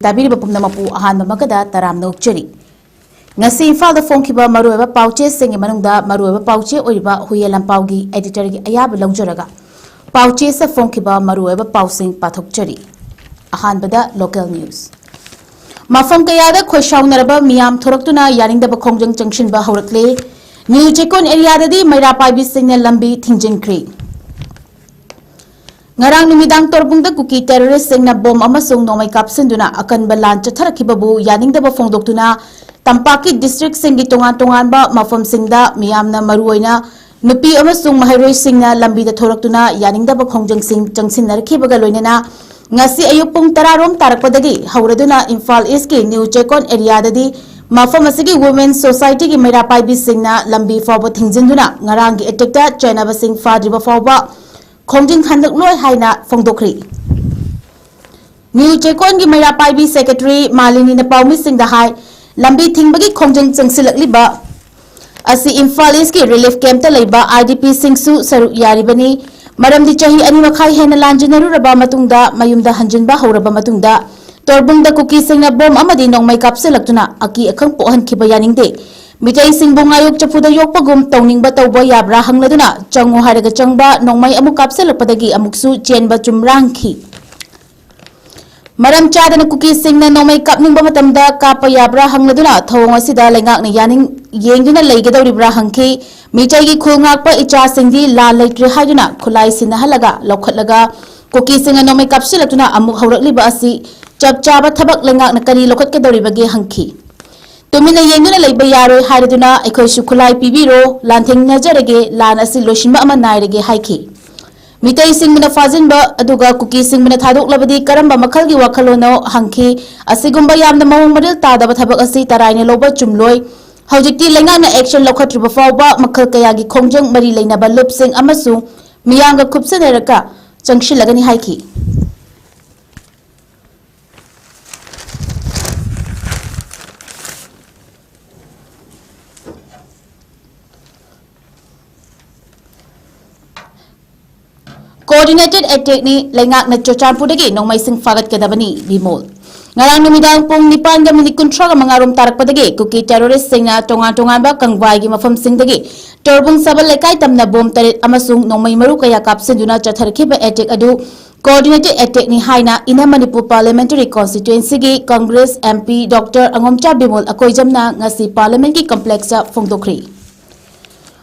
Tabiri bapumna mapu ahan mamagada taram nokcheri. Ngasi Imphal phongkiba marueba pauche singi manungda marueba pauche oiba huyelam paugi editor gi ayab longjaraga. Pauche sa phongkiba marueba pausing pathokcheri. Ahan bada local news. Mafam kayada khoshawnaraba miyam thoraktuna yaringda bakhongjang junction ba haurakle. New Jekon area dadi mairapai bi signal lambi thingjingkri. Ngarang numidang torbungda kuki terrorist singna bom amasung nomay kapsenduna akan balan chatharakibabu yaningdaba phongdoktuna Tampaki district singi tongan ba mafam singda miyamna maruoina nupi amasung mahairoi singna lambida thoraktuna yaningdaba khongjang sing jangsinarkibaga loinana ngasi ayuk pung 10 rom tarakpadagi hauraduna Imphal East ki New Jekon area dadi mafam asigi women society ki mairapai bi singna lambi fawba thingjinduna ngarang gi attack China ba sing fadriba fawba Khongjing khandak loi haina phongdokri New Jekon gi mairapai bi secretary Malini na paumi sing da hai lambi thingbagi khongjing changsilakliba asi Imphal East ki relief camp ta leiba IDP singsu saru yaribani maramdi chahi ani makhai hena lanjinaru raba matungda mayumda hanjinba horaba matungda torbungda kuki singna bom amadi nongmai kapselaktuna aki akhang pohan khiba yaningde Mitai singbong ayok chapuda yok pagum tawning ba tawba yabra hangladuna changu haraga changba nongmay amuk kapselakpadagi amuksu chenba chumrangki Maram chada na kuki singna nongmay kapning ba matamda kapa yabra hangladuna thawong asida lengak na yaning yengduna laygadauribra hangki mitai gi khulngak pa icha singdi la laitri haiduna khulai sinahalaga lokhatlaga kuki singa nongmay kapselakuna amuk haurakliba asi chapchaba thabak lengak na kari lokhatkadauribagi hangki Tumina yenguna leiba yaroi hairaduna aikhoisu khulai pibiro lanthing najarage lan asi loishinba ama nairage haiki mitai singmina fajinba aduga kuki singmina thadoklabadi karamba makhalgi wakhalono hangki asigumba yamna mawong model tadaba thabak asi taraine loba chumloi hojikti lengana action lokhatriba fawba makhal kayagi khongjang mari leinaba lupsing amasu miyanga khupsaneraka changshilagani haiki Coordinated attack ni lengak na chochanpudagi nongmay sing fagat kadabani bimol. Ngarang numidang pung nipan ga minikuntra ga mangarom tarakpadagi kuki terrorist sing na tongan ba kangwai gi mafam sing dagi torbung sabal lekay tamna bom tarit amasung nongmay maru kaya kapsenduna chatharkiba attack adu coordinated attack ni haina ina Manipur parliamentary constituency gi Congress MP Dr. Angomcha Bimol akoijamna ngasi parliament ki complex sa phongdokri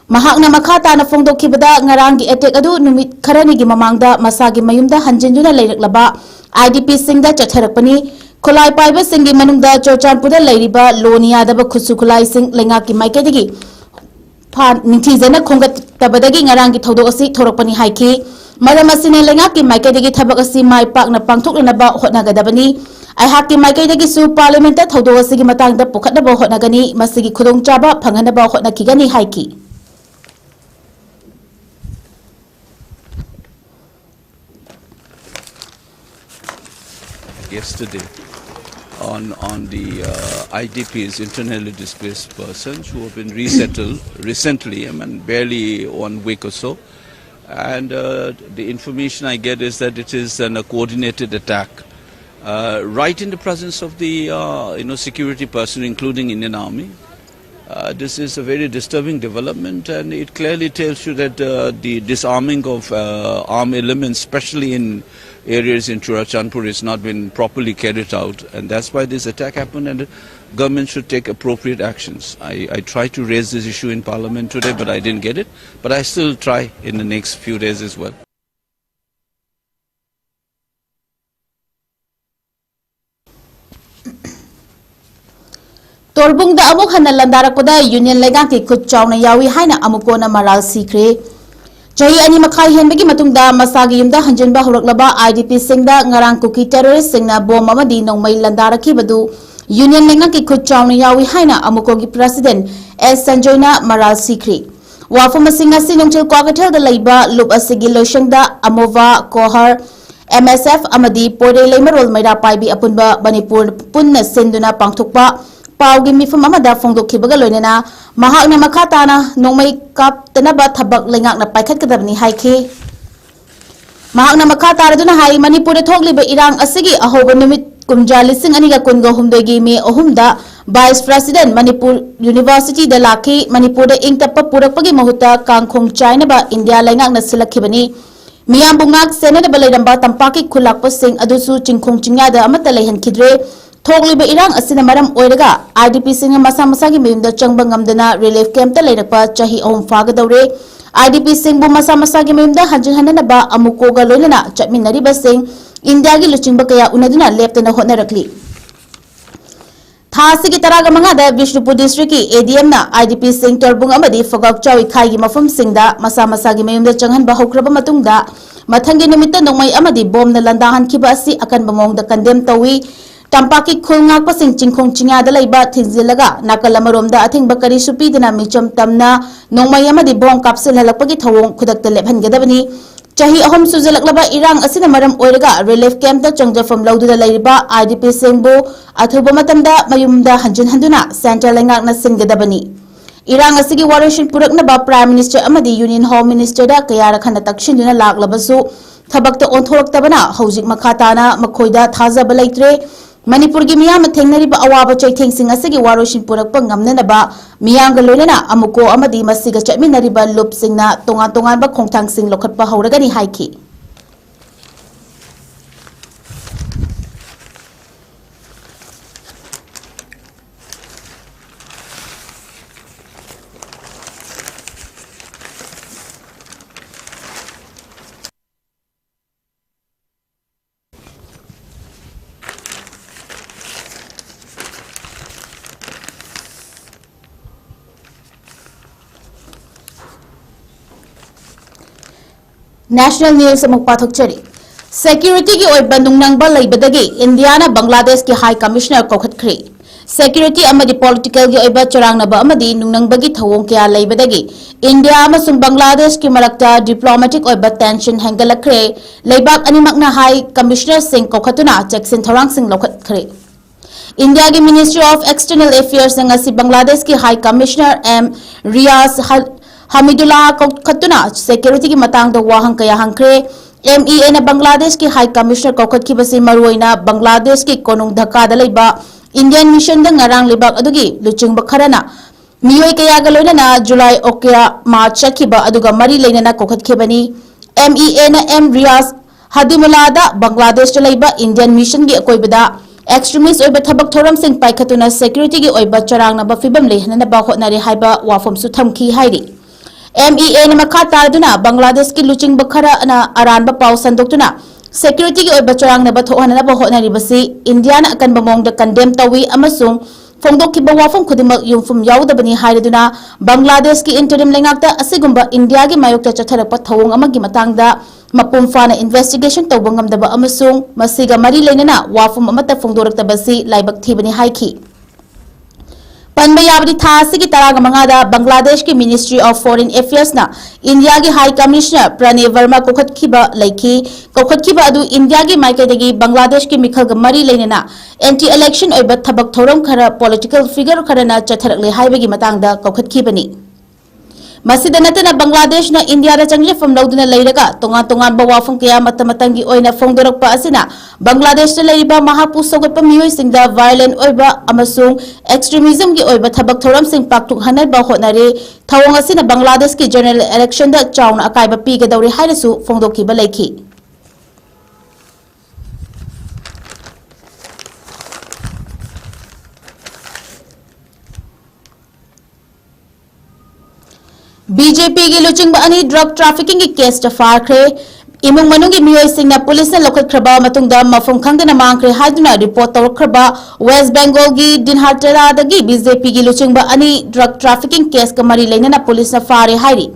Mahakna makhata na phongdokkibada ngarang gi attack adu numit kharani gi mamangda masagi mayumda hanjinjuna leilaklaba IDP singda chatharakpani khulai paiba singi manungda chochanpuda leiriba lonia daba khusu khulai sing lenga ki maikadagi phan ningthijana khongat tabadagi ngarang gi thodok asi thorakpani haiki maram asine lenga ki maikadagi thabak asi mai pakna pangthoklenaba hotnagadabani ai hakki maikadagi su parliament ta thodok asi gi matangda pukhatnaba hotnagani masigi khudongchaba phanganaba hotnakigani haiki Yesterday on the IDPs, internally displaced persons who have been resettled recently, barely 1 week or so. And the information I get is that it is a coordinated attack, right in the presence of the security personnel, including Indian Army. This is a very disturbing development, and it clearly tells you that the disarming of armed elements, especially in areas in Churachandpur, has not been properly carried out, and that's why this attack happened, and the government should take appropriate actions. I tried to raise this issue in Parliament today, but I didn't get it, but I still try in the next few days as well. Torbung da amuk hana landarakpada union legang ki khut chawna yawi haina amukona maral sikre Chahi ani makhai henbagi matungda masagi yumda hanjinba horaklaba IDP singda ngarang kuki terrorist singna bom amadi nongmai landarakibadu union legang ki khut chawna yawi haina amukogi president S Sanjoyna maral sikre wafum singa sinongchil kwagathel da leiba lup asigi loshangda amova kohar MSF amadi pore leimarol maira paibi apunba Manipur punna senduna pangthokpa Paugi mifam amada phongdokkibaga loinana mahakna makhatana nongmai kaptanaba thabak lengak na paikhat kadabni haiki Mahakna makha taraduna hai Manipur thokliba irang asigi ahoba numit kumja lising aniga kunga humdogi me ohumda Vice President Manipur University da lakhi Manipur da ingtappa purakpagi mahuta kangkhong China ba India laingak na silakhibani miyam bungak senada balairamba tampaki khulakpa sing adusu chingkhong chingya da amata leihan khidre thokliba irang asina maram oiraga IDP sing masa masa gi mayumda changba ngamdana relief camp ta leirakpa chahi ahum fagadawre IDP sing bu masa masa gi mayumda hanjin hanana ba amuko ga loinana chatminari ba sing India gi luchingba kaya unaduna leptana hotnarakli Thasigi taraga mangada Vishnupur district ki ADM na IDP sing torbung amadi fogak chawi khai gi mafum singda masa masa gi mayumda changhan ba hokraba matungda mathangi nimitta nongmai amadi bom na landahan khiba asi akan bamong da condemn tawi tampaki khulngak pasing chingkhong chingya da laiba thingzilaga nakalamorom da athing bakari supi dana michom tamna nongmai amadi bom kapsil halakpagi thawong khudakta lephan gadabani Chahi ahom suzalaklaba irang asina maram oiraga relief camp da changjafam laududa lairiba IDP singbu athuba matamda mayumda hanjin handuna center lengak na singadabani irang asigi warashin purakna ba prime minister amadi union home minister da kayara khana takshinduna laklabasu thabakta onthoraktabana hojik makhatana makhoida thajaba laitre Manipur gi miyam thengnari ba awaba chaitheng sing asigi waroshin purakpa ngamna ba miyang loinana amuko amadi masiga chatminari ba lup singna tonga tonga ba khongthang sing lokhatpa hauragani haiki National News amuk pathok chari Security ki oiba nungnang ba laibadagi Indiana Bangladesh ki High Commissioner kokhat khri Security amadi political ki oiba charang na ba amadi nungnang bagi thawong kya laibadagi India amasung Bangladesh ki marakta diplomatic oiba tension hangalakre laibak animak na High Commissioner sing kokhatuna Jackson Tharang sing lokhat khri India ki Ministry of External Affairs ngasi Bangladesh ki High Commissioner M Riaz Hamidullah Kokhatuna security ki matang da wahang kaya hangkre MEA na Bangladesh ki High Commissioner kokhat ki basi maruina Bangladesh ki konung Dhaka da laiba Indian mission da ngarang libak adugi luching bakharana miyoi kaya galoina na July okya March kiba aduga mari leina na kokhat khibani MEA na M Riaz Hadimullah da Bangladesh da laiba Indian mission gi akoibada extremist oiba thabak thoram sing paikhatuna security gi oiba charang na ba fibam lehna na ba hotnari haiba wafom su thamki hairi MEA na makhataduna Bangladesh ki luching bakhara na aran ba pau sandoktuna security ki oiba charang na ba thohana na ba hotnari basi India na akan bamong da condemn tawi amasung phongdok ki ba wafom khudimak yumfum yaudabani hairaduna Bangladesh ki interim lengakta asigumba India gi mayokta chatharapa thawong amagi matangda mapum fana investigation tawba ngamdaba amasung masiga mari leinana wafum amata phongdorakta basi laibak thibani haiki Panbayabdi Thasi ki taraga mangada Bangladesh ki Ministry of Foreign Affairs na India ki High Commissioner Pranay Verma kokhat khiba laiki kokhat khiba adu India ki maikadagi Bangladesh ki mikhal ga mari leinana anti election oiba thabak thoram khara political figure khara na chatharakle haibagi matangda kokhat khibani Masida natana Bangladesh na India ra changje from lauduna leiraga tonga tonga ba wafum kaya matamatangi oina phongdorak pa asina Bangladesh la leiba mahapu sogot pa miyoi singda violent oiba amasung extremism gi oiba thabak thoram sing paktuk hanar ba hotnare thawong asina Bangladesh ki general election da chauna akai ba pi ga dawri hairasu phongdoki ba leiki BJP की लुचिंग बानी drug trafficking की case टफार खरे इमुंग मनुंगी मियोई सिंगना police ने local खरबा मतुंगदा मफुम खंगदना मांगखरे हाइदुना report तौर खरबा waste Bengal की दिनहाटरा दगी BJP की लुचिंग बानी drug trafficking case का मरी लेना पुलिस ने फारे हाइरी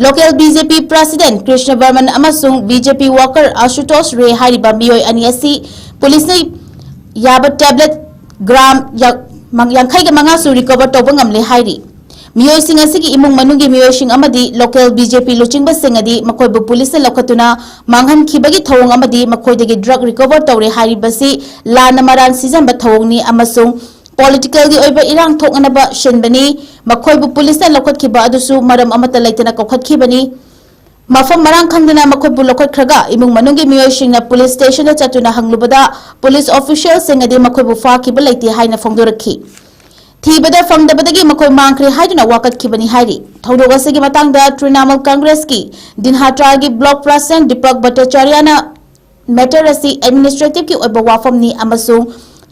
local BJP president Krishna Varman अमसुंग BJP वर्कर आशुतोष रे हाइरीबा मियोई अनियसी पुलिस ने याब टैबलेट ग्राम यांखै के मंगा सु रिकवर तौबा ngamle हाइरी मियोई सिंह असि की इमुंग मनुंगी मियोई सिंह अमदी लोकल BJP लुचिंग सिंह अदी मकोइबु पुलिस लखतुना मांगहन खिबगी थौंग अमदी मकोइदगी ड्रग रिकवर तौरे हारिबसी लान मरान सीजन ब थौंगनी अमसुंग पॉलिटिकल गी ओइबा इरांग थोंगनबा शिनबनी मकोइबु पुलिस लखत खिबा अदुसु मरम अमत लैतना कखत खिबनी Mafam marang khandana makhoi bulokoi khraga imung manungi miyoi singna police station da chatuna hanglubada police official singadi makhoi bu fa ki balaiti haina phongdorakhi thibada phangdabadagi makhoi mangkhri haiduna wakat khibani hairi thaudoga sigi matangda Trinamool Congress ki Dinhatra gi block president Deepak Bhattacharya na matter asi administrative ki oiba wafam ni amasung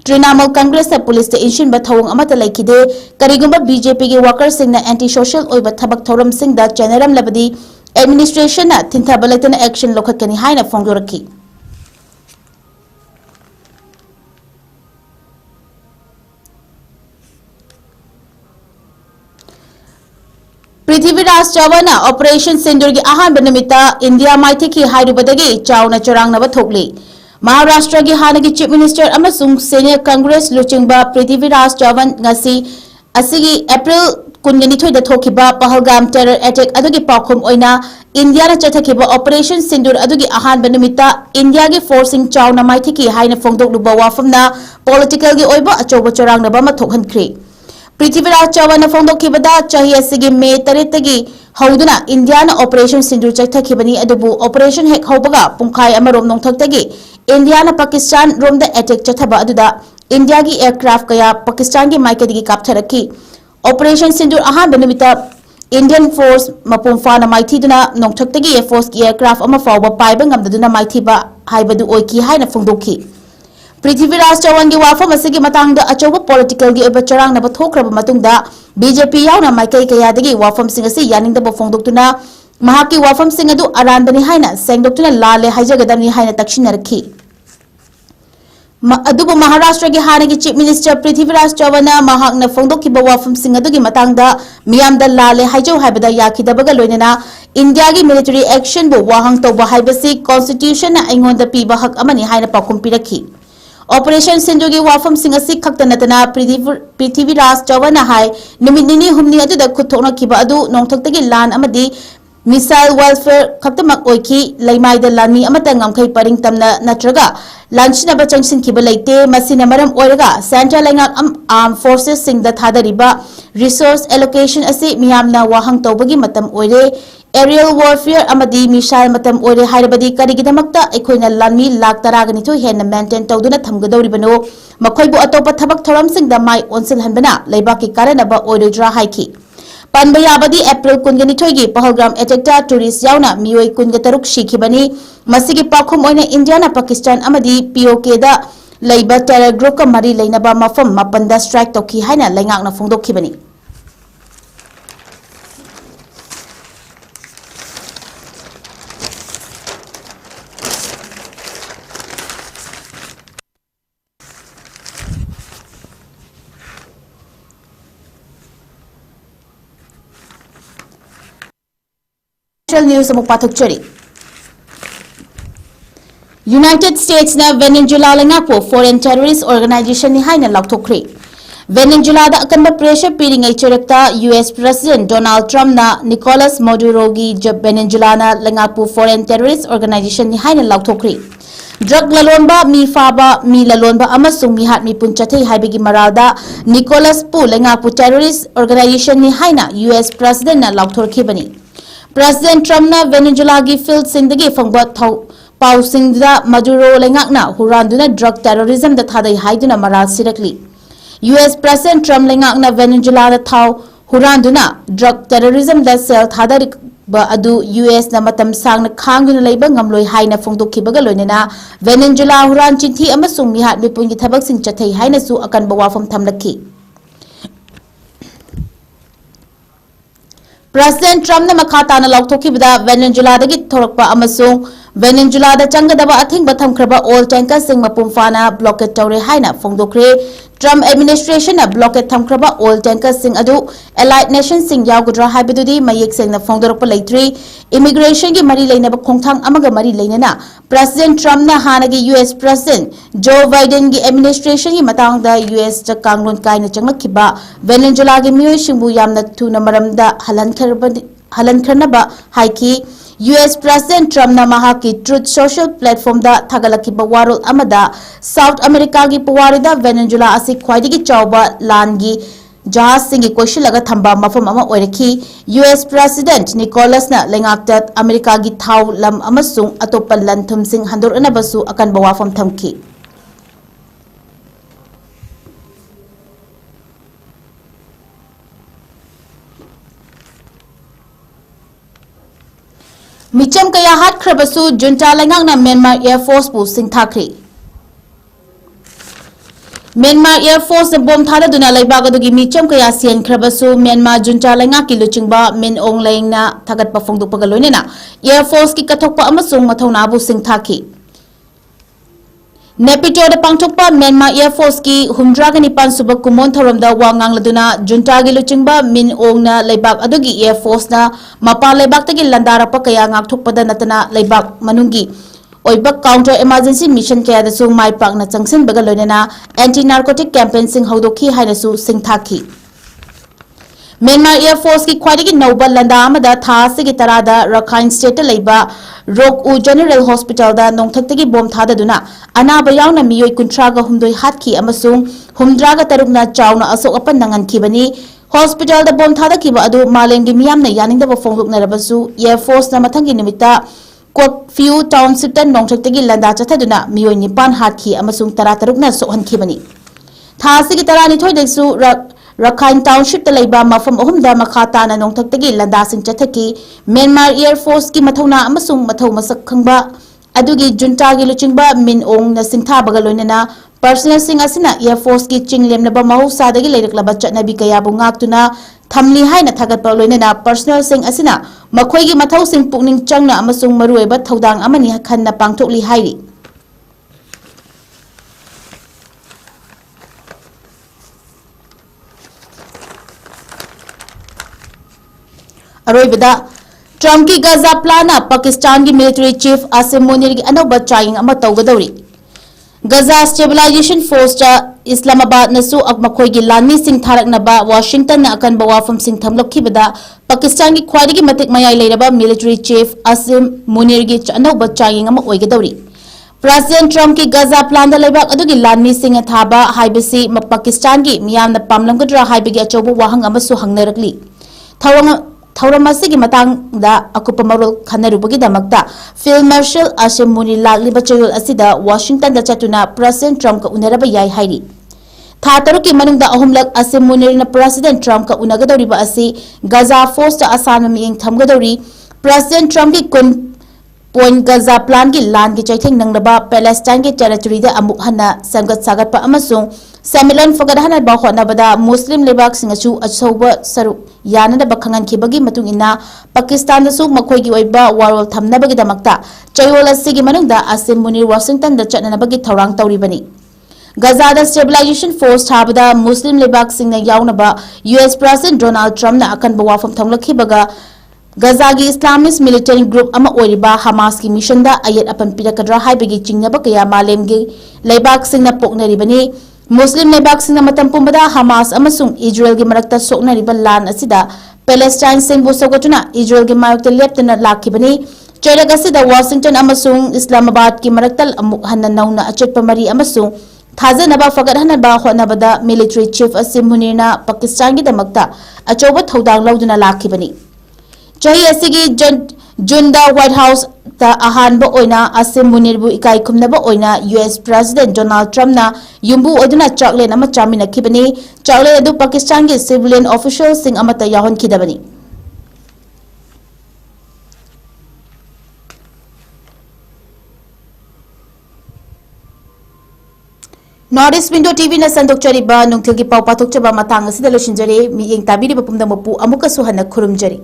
Trinamool Congress ta police ta inshin ba thawang amata laikide karigumba BJP gi workers singna anti social oiba thabak thoram singda generam labadi administration na thintabalatana action lokhatkani haina phongdorakhi Prithviraj Chawana Operation Sindur gi ahanba nimita India maiti ki hairubadagi chauna charangnaba thokli Maharashtra gi hanagi chief minister amasung senior congress luchingba Prithviraj Chawan ngasi asigi April kunganithoi da thokiba Pahalgam terror attack adugi paukhum oina India na chathakiba Operation Sindur adugi ahanba nimita India gi forcing chauna maiti ki haina phongdokluba wafamna political gi oiba achoba charangnaba ma thokhankhri Prithviraj Chawan na phongdokhibada chahi asigi May 3 tagi hauduna India na Operation Sindur chathakibani adubu Operation hek haubaga pungkhai amarom nongthaktagi India na Pakistan rom da attack chathaba aduda India gi aircraft kaya Pakistan gi maikadigi kaptharakhi Operation Sindur ahan benimita Indian force mapumfa na maithiduna nongthaktagi air force ki aircraft ama fawba paiba ngamdaduna maithiba haibadu oiki haina phongdokhi Prithviraj Chawan gi wafam asigi matangda achoba political gi oba charang na bathokraba matungda BJP yauna maikai kayadagi wafam sing asi yaningda phongdoktuna mahaki wafam sing adu aranbani haina sengdoktuna lale haijagadamni haina takshinarkhi adubu Maharashtra gi hanagi chief minister Prithviraj Chawan mahakna phongdokkiba wafam sing adugi matangda miyamda lale haijau haibada yakhidabaga loinana India gi military action bu wahang tawba haibasi constitution na aingonda piba hak amani haina pakum pirakhi Operation Sindur gi wafam sing asi khaktanatana Prithviraj Chawan hai numit nini humni aduda khuthokna kiba adu nongthaktagi lan amadi missile welfare khaktamak oiki laimai da lanmi amata ngamkhai paring tamna natraga lanchina ba changsin kiba leite masina maram oiraga central lengak armed forces sing da thadariba resource allocation asi miyamna wahang tawbagi matam oire aerial warfare amadi missile matam oire hairabadi karigidamakta ekhoina lanmi lakh taragani to henna maintain tawduna thamgadoribano makhoibu atopa thabak thoram sing da mai onsil hanbana leibaki karanaba oirodra haiki Panbayabadi April kunganithoi gi Pahalgam attack tourist yauna miyoi kungataruk shikhibani masigi pakhum oina India na Pakistan amadi POK da leiba terror group ka mari leinaba mafam mapanda strike tokhi haina laingakna phongdokhibani News amuk pathukchari United States na Venezuela langapo foreign terrorist organization ni haina lakthokri Venezuela da akanba pressure piringai churakta US President Donald Trump na Nicolas Maduro gi Venezuela na langapo foreign terrorist organization ni haina lakthokri Drug lalonba mi faba mi lalonba amasung mi hat mi punchathei haibagi maralda Nicolas pu langapo terrorist organization ni haina US President na lakthorkhibani President Trump na Venezuela gi field singdagi fangba thau pau singda Maduro lengakna huranduna drug terrorism da thadai haiduna maral sirakli US President Trump lengakna Venezuela da thau huranduna drug terrorism da sel thadari ba adu US na matam sangna khangduna leiba ngamloi haina phongdokhibaga loinena Venezuela huran chinthi amasung mihat mipun gi thabak sing chathei haina su akan ba wafam thamlakhi President Trump na makata na laukthokibada Venezuela dagi thorakpa amasung Venezuela da changadaba athingba thamkhraba oil tanker sing mapumfana blockade tawre haina phongdokre Trump administration na blockade thamkhraba oil tanker sing adu allied nations sing yawgudra haibadudi mayek sing na phongdorpa leitri immigration gi mari leinaba khongthang amaga mari leinana President Trump na hanagi US President Joe Biden gi administration gi matang da US ta kanglon kaina changlakiba Venezuela gi miyoi singbu yamna thuna maramda halankharnaba haiki US President Trump na mahaki Truth Social platform da thagalakiba warol amada South America gi puwari da Venezuela asi khwaidigi chawba lan gi jahaz singi koishulaga thamba mafam ama oiraki US President Nicholas na lengakta America gi thau lam amasung atopa lanthum sing handur anabasu akan bawafam thamki Micham kaya hat khrabasu junta lengang na Myanmar Air Force bu sing thakri Myanmar Air Force na bom thada duna laibag adugi micham kaya sian khrabasu Myanmar junta lenga ki luchingba min ong laing na thagat pa phongduk pagalone na Air Force ki kathokpa amasung mathona bu sing thaki Nepito da pangthokpa Myanmar Air Force ki humdraga nipan suba kumon thoram da wangang laduna junta gi luchingba min ong na laibag adugi Air Force na mapa laibag tagi landara pa kaya ngak thokpa da natana laibag manungi oiba counter emergency mission kaya da su mai pak na changsin bagalone na anti narcotic campaign sing haudoki haina su sing thaki Myanmar Air Force ki khwaidagi nauba landa amada tha sigi tarada Rakhine State laiba Roku General Hospital da nongthaktagi bom thada duna anaba yauna miyoi kuntraga humdoi hatki amasung humdraga tarukna chauna asok apan nangan khibani hospital da bom thada kiba adu malengi miyamna yaningda ba fongluk narabasu Air Force na mathangi nimita Kwak few township da nongthaktagi landa chathaduna miyoi nipan hatki amasung taratarukna sohan khibani tha sigi tarani thoidaisu Rakhine Township ta laiba mafam ahumda makhata na nongthaktagi landa sing chathaki Myanmar Air Force ki mathona amasung mathau masak khangba adugi junta gi luchingba min ong na singtha bagaloina na personal sing asina Air Force ki chinglem na ba mahusa dagi leiraklaba chatnabi kaya bu ngaktuna thamli haina thagat pa loina na personal sing asina makhoi gi mathau sing pukning changna amasung maruiba thodang amani khanna pangthokli hairi Aroibada Trump ki Gaza plana Pakistan ki military chief Asim Munir ki anoba trying ama tawgadawri Gaza stabilization force ta Islamabad nasu akmakhoi gi lanmi sing tharak na ba Washington na akan bawafam sing thamlokhi bada Pakistan ki khwaidagi matik mayai leiraba military chief Asim Munir gi anoba trying ama oigadawri President Trump ki Gaza plan da leibak adugi lanmi sing thaba haibasi Pakistan ki miyamna pamlamgadra haibagi achobu wahang amasu hangnarakli Thauramasi ki matang da akupa marul khanarubagi damakta Field Marshal Asim Munir lagli bachayul asida Washington da chatuna President Trump ka unaraba yai hairi tha taruki manungda ahumlak Asim Munir na President Trump ka unagadawri ba asi Gaza force ta asana miyeng thamgadawri President Trump ki kun point Gaza plan ki land ki chaitheng nanglaba Palestine ki territory da amuk hana samgat sagat pa amasung Samilan fagadhana ba khonabada Muslim lebak singachu achauba saru yana da bakhangan khibagi matung ina Pakistan da su makhoi gi oiba warol thamna bagi damakta chayola sigi manungda Asim Munir Washington da chatna bagi thorang tawribani Gaza da stabilization force thabada Muslim lebak singna yauna ba US President Donald Trump na akan bawafam thamlakhi baga Gaza gi Islamist military group ama oiriba Hamas ki mission da ayat apan pirakadra haibagi chingna ba kaya malem gi lebak singna poknaribani Muslim lebak singna matam pumbada Hamas amasung Israel gi marakta sokna riba lan asida Palestine singbu sogatuna Israel gi mayokta leptana lakhibani chayraga asida Washington amasung Islamabad ki maraktal amuk hanna nauna achetpa mari amasung thajanaba fagadhana ba khonabada military chief Asim Munir na Pakistan gi damakta achoba thodang lauduna lakhibani chahi asigi Junda White House ta ahan ba oina Asim Munir bu ikai khumnaba oina US President Donald Trump na yumbu oduna chocolate ama chamina khibani chocolate adu Pakistan ge civilian officials sing amata yahon khidabani Northeast Window TV na sandok chariba nungthil gi pau pathok chaba matang asida loshinjare mi yeng tabiri bapumda mapu amuka suhana khurumjari